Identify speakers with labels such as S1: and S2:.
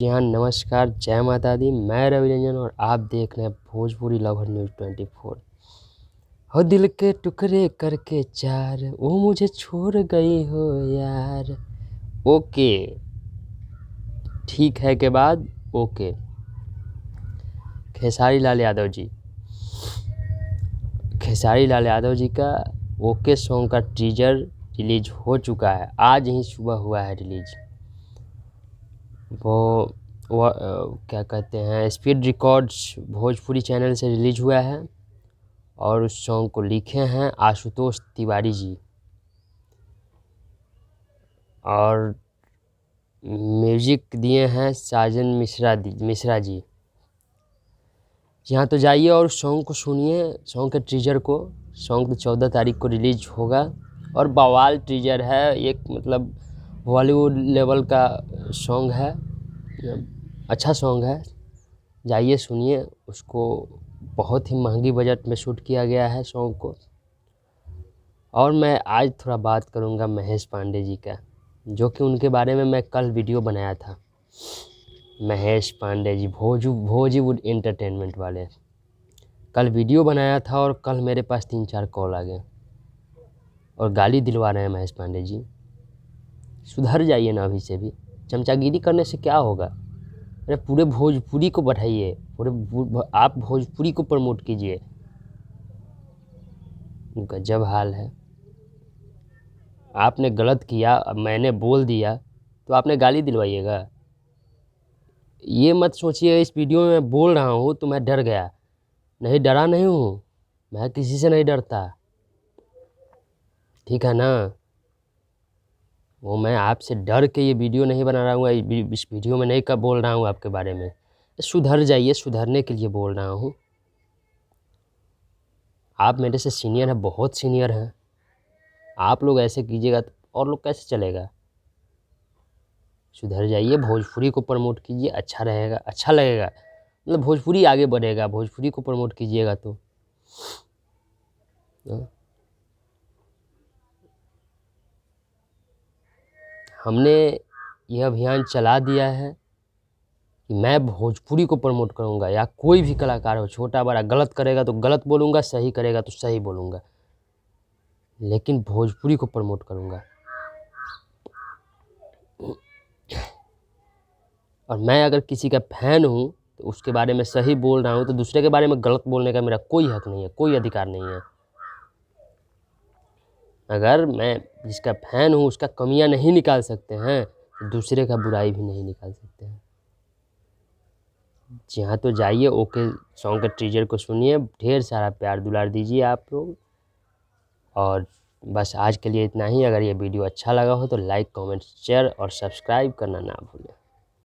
S1: जी हाँ, नमस्कार, जय माता दी। मैं रवि रंजन और आप देख रहे हैं भोजपुरी लवर न्यूज़ 24। हो दिल के टुकड़े करके चार, वो मुझे छोड़ गई हो यार। ओके, ठीक है के बाद ओके। खेसारी लाल यादव जी का ओके सॉन्ग का टीजर रिलीज हो चुका है। आज ही सुबह हुआ है रिलीज। वो क्या कहते हैं, स्पीड रिकॉर्ड्स भोजपुरी चैनल से रिलीज हुआ है और उस सॉन्ग को लिखे हैं आशुतोष तिवारी जी और म्यूजिक दिए हैं साजन मिश्रा जी। यहाँ तो जाइए और सॉन्ग को सुनिए, सॉन्ग के टीजर को। सॉन्ग तो 14 तारीख को रिलीज होगा और बवाल टीजर है। एक मतलब बॉलीवुड लेवल का सॉन्ग है, अच्छा सॉन्ग है। जाइए सुनिए उसको। बहुत ही महंगी बजट में शूट किया गया है सॉन्ग को। और मैं आज थोड़ा बात करूंगा महेश पांडे जी का, जो कि उनके बारे में मैं कल वीडियो बनाया था। महेश पांडे जी भोजीवुड एंटरटेनमेंट वाले, कल वीडियो बनाया था और कल मेरे पास 3-4 कॉल आ गए और गाली दिलवा रहे हैं महेश पांडे जी। सुधर जाइए ना अभी से भी। चमचागिरी करने से क्या होगा? अरे पूरे भोजपुरी को बढ़ाइए, आप भोजपुरी को प्रमोट कीजिए। गजब हाल है। आपने गलत किया, अब मैंने बोल दिया तो आपने गाली दिलवाइएगा? ये मत सोचिए इस वीडियो में मैं बोल रहा हूँ तो मैं डर गया। नहीं, डरा नहीं हूँ, मैं किसी से नहीं डरता, ठीक है ना। वो मैं आपसे डर के ये वीडियो नहीं बना रहा हूँ, इस वीडियो में नहीं कब बोल रहा हूँ आपके बारे में। सुधर जाइए, सुधरने के लिए बोल रहा हूँ। आप मेरे से सीनियर हैं, बहुत सीनियर हैं। आप लोग ऐसे कीजिएगा तो और लोग कैसे चलेगा? सुधर जाइए, भोजपुरी को प्रमोट कीजिए, अच्छा रहेगा, अच्छा लगेगा। मतलब भोजपुरी आगे बढ़ेगा, भोजपुरी को प्रमोट कीजिएगा तो। हमने यह अभियान चला दिया है कि मैं भोजपुरी को प्रमोट करूंगा, या कोई भी कलाकार हो, छोटा बड़ा, गलत करेगा तो गलत बोलूँगा, सही करेगा तो सही बोलूँगा, लेकिन भोजपुरी को प्रमोट करूंगा। और मैं अगर किसी का फैन हूँ तो उसके बारे में सही बोल रहा हूँ, तो दूसरे के बारे में गलत बोलने का मेरा कोई हक नहीं है, कोई अधिकार नहीं है। अगर मैं जिसका फैन हूँ उसका कमियां नहीं निकाल सकते हैं तो दूसरे का बुराई भी नहीं निकाल सकते हैं। जी हाँ, तो जाइए ओके सॉन्ग के टीजर को सुनिए, ढेर सारा प्यार दुलार दीजिए आप लोग। और बस आज के लिए इतना ही। अगर ये वीडियो अच्छा लगा हो तो लाइक, कमेंट, शेयर और सब्सक्राइब करना ना भूलें।